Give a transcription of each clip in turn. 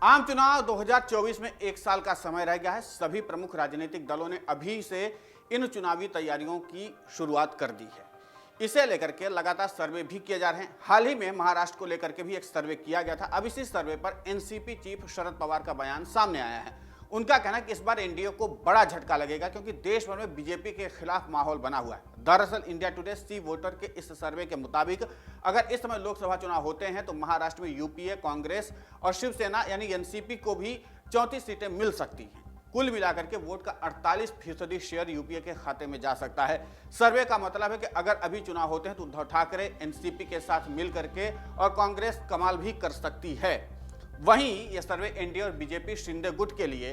आम चुनाव 2024 में एक साल का समय रह गया है। सभी प्रमुख राजनीतिक दलों ने अभी से इन चुनावी तैयारियों की शुरुआत कर दी है। इसे लेकर के लगातार सर्वे भी किए जा रहे हैं। हाल ही में महाराष्ट्र को लेकर के भी एक सर्वे किया गया था। अब इसी सर्वे पर एनसीपी चीफ शरद पवार का बयान सामने आया है। उनका कहना है कि इस बार एनडीए को बड़ा झटका लगेगा क्योंकि देश भर में बीजेपी के खिलाफ माहौल बना हुआ है। दरअसल इंडिया टुडे सी वोटर के इस सर्वे के मुताबिक अगर इस समय लोकसभा चुनाव होते हैं तो महाराष्ट्र में यूपीए, कांग्रेस और शिवसेना यानी एनसीपी को भी 34 सीटें मिल सकती हैं। कुल मिलाकर के वोट का 48% शेयर यूपीए के खाते में जा सकता है। सर्वे का मतलब है कि अगर अभी चुनाव होते हैं तो उद्धव ठाकरे एनसीपी के साथ मिल करके और कांग्रेस कमाल भी कर सकती है। वहीं यह सर्वे एनडीए और बीजेपी शिंदे गुट के लिए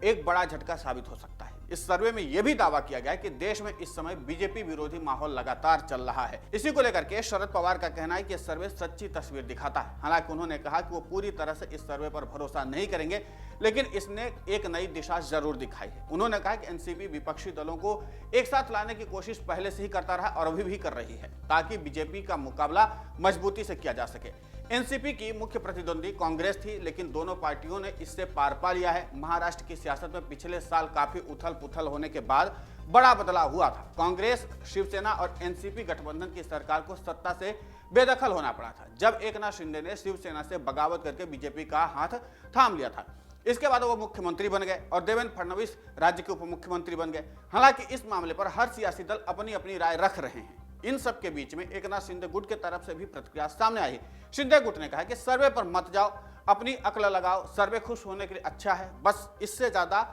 एक बड़ा झटका साबित हो सकता है। इस सर्वे में यह भी दावा किया गया है कि देश में इस समय बीजेपी विरोधी माहौल लगातार चल रहा है। इसी को लेकर के शरद पवार का कहना है कि यह सर्वे सच्ची तस्वीर दिखाता है। हालांकि उन्होंने कहा कि वो पूरी तरह से इस सर्वे पर भरोसा नहीं करेंगे, लेकिन इसने एक नई दिशा जरूर दिखाई है। उन्होंने कहा कि एनसीपी विपक्षी दलों को एक साथ लाने की कोशिश पहले से ही करता रहा और अभी भी कर रही है ताकि बीजेपी का मुकाबला मजबूती से किया जा सके। एनसीपी की मुख्य प्रतिद्वंदी कांग्रेस थी, लेकिन दोनों पार्टियों ने इससे पार पा लिया है। महाराष्ट्र की सियासत में पिछले साल काफी उथल पुथल होने के बाद बड़ा बदलाव हुआ था। कांग्रेस, शिवसेना और एनसीपी गठबंधन की सरकार को सत्ता से बेदखल होना पड़ा था जब एकनाथ शिंदे ने शिवसेना से बगावत करके बीजेपी का हाथ थाम लिया था। इसके बाद वो मुख्यमंत्री बन गए और देवेंद्र फडणवीस राज्य के उप मुख्यमंत्री बन गए। हालांकि इस मामले पर हर सियासी दल अपनी अपनी राय रख रहे हैं। इन सब के बीच में एकनाथ शिंदे गुट के तरफ से भी प्रतिक्रिया सामने आई। शिंदे गुट ने कहा कि सर्वे पर मत जाओ, अपनी अक्ल लगाओ। सर्वे खुश होने के लिए अच्छा है, बस इससे ज्यादा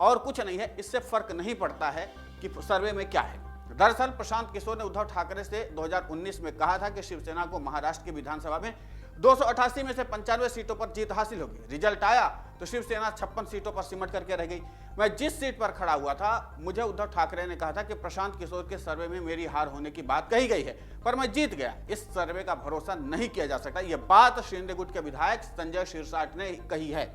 और कुछ नहीं है। इससे फर्क नहीं पड़ता है कि सर्वे में क्या है। दरअसल प्रशांत किशोर ने उद्धव ठाकरे से 2019 में कहा था कि शिवसेना को महाराष्ट्र की विधानसभा में 288 में से 95 सीटों पर जीत हासिल होगी। रिजल्ट आया तो शिवसेना 56 सीटों पर सिमट करके रह गई। मैं जिस सीट पर खड़ा हुआ था, मुझे उद्धव ठाकरे ने कहा था कि प्रशांत किशोर के सर्वे में मेरी हार होने की बात कही गई है, पर मैं जीत गया। इस सर्वे का भरोसा नहीं किया जा सकता। यह बात शिंदे गुट के विधायक संजय शिरसाट ने कही है।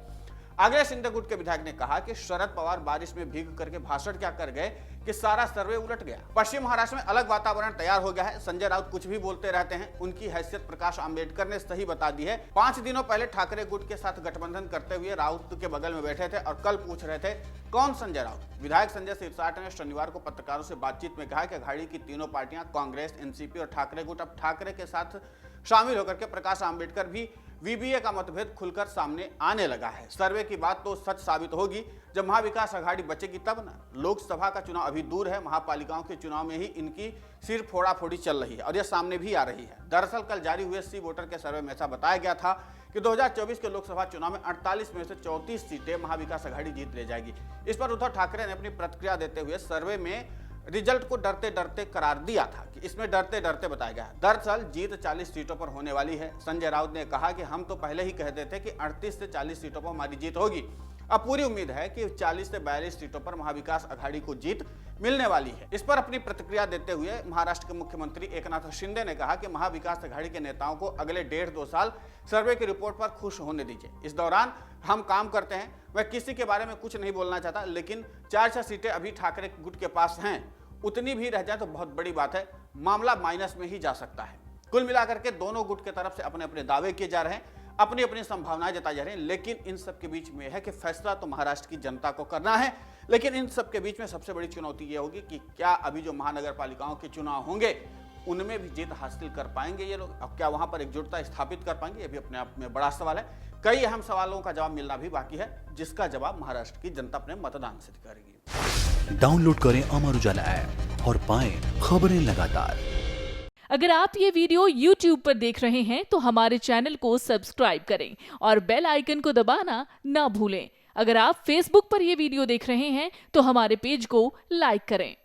आगे शिंदे गुट के विधायक ने कहा कि शरद पवार बारिश में भीग करके भाषण क्या कर गए कि सारा सर्वे उलट गया। पश्चिम महाराष्ट्र में अलग वातावरण तैयार हो गया है। संजय राउत कुछ भी बोलते रहते हैं। उनकी हैसियत प्रकाश आंबेडकर ने सही बता दी है। 5 दिनों पहले ठाकरे गुट के साथ गठबंधन करते हुए राउत के बगल में बैठे थे और कल पूछ रहे थे कौन संजय राउत। विधायक संजय शिरसाट ने शनिवार को पत्रकारों से बातचीत में कहा कि अघाड़ी की तीनों पार्टियां कांग्रेस, एनसीपी और ठाकरे गुट अब ठाकरे के साथ शामिल होकर के प्रकाश आंबेडकर भी वीबीए का मतभेद खुलकर सामने आने लगा है। सर्वे की बात तो सच साबित होगी जब महाविकास अघाड़ी बचेगी तब ना। लोकसभा का चुनाव अभी दूर है। महापालिकाओं के चुनाव में ही इनकी सिर फोड़ा-फोड़ी चल रही है और यह सामने भी आ रही है। दरअसल कल जारी हुए सी वोटर के सर्वे में ऐसा बताया गया था कि 2024 के लोकसभा चुनाव में 48 में से 34 सीटें महाविकास अघाड़ी जीत ले जाएगी। इस पर उद्धव ठाकरे ने अपनी प्रतिक्रिया देते हुए सर्वे में रिजल्ट को डरते डरते करार दिया था कि इसमें डरते डरते बताया गया। दरअसल जीत 40 सीटों पर होने वाली है। संजय राउत ने कहा कि हम तो पहले ही कहते थे कि 38 से 40 सीटों पर हमारी जीत होगी। अब पूरी उम्मीद है कि 40 से 42 सीटों पर महाविकास अघाड़ी को जीत मिलने वाली है। इस पर अपनी प्रतिक्रिया देते हुए महाराष्ट्र के मुख्यमंत्री एकनाथ शिंदे ने कहा कि महाविकास अघाड़ी के नेताओं को अगले 1.5-2 साल सर्वे की रिपोर्ट पर खुश होने दीजिए। इस दौरान हम काम करते हैं। मैं किसी के बारे में कुछ नहीं बोलना चाहता, लेकिन 4-6 सीटें अभी ठाकरे गुट के पास हैं। उतनी भी रह जाए तो बहुत बड़ी बात है। मामला माइनस में ही जा सकता है। कुल मिलाकर के दोनों गुट के तरफ से अपने अपने दावे किए जा रहे हैं, अपनी अपनी संभावनाएं जताई जा रही हैं। लेकिन इन सब के बीच में है कि फैसला तो महाराष्ट्र की जनता को करना है। लेकिन इन सब के बीच में सबसे बड़ी चुनौती ये होगी कि क्या अभी जो महानगर पालिकाओं के चुनाव होंगे उनमें भी जीत हासिल कर पाएंगे ये लोग। अब क्या वहां पर एकजुटता स्थापित कर पाएंगे, ये भी अपने आप में बड़ा सवाल है। कई अहम सवालों का जवाब मिलना भी बाकी है, जिसका जवाब महाराष्ट्र की जनता अपने मतदान से करेगी। डाउनलोड करें अमर उजाला ऐप और पाएं खबरें लगातार। अगर आप ये वीडियो YouTube पर देख रहे हैं तो हमारे चैनल को सब्सक्राइब करें और बेल आइकन को दबाना ना भूलें। अगर आप Facebook पर ये वीडियो देख रहे हैं तो हमारे पेज को लाइक करें।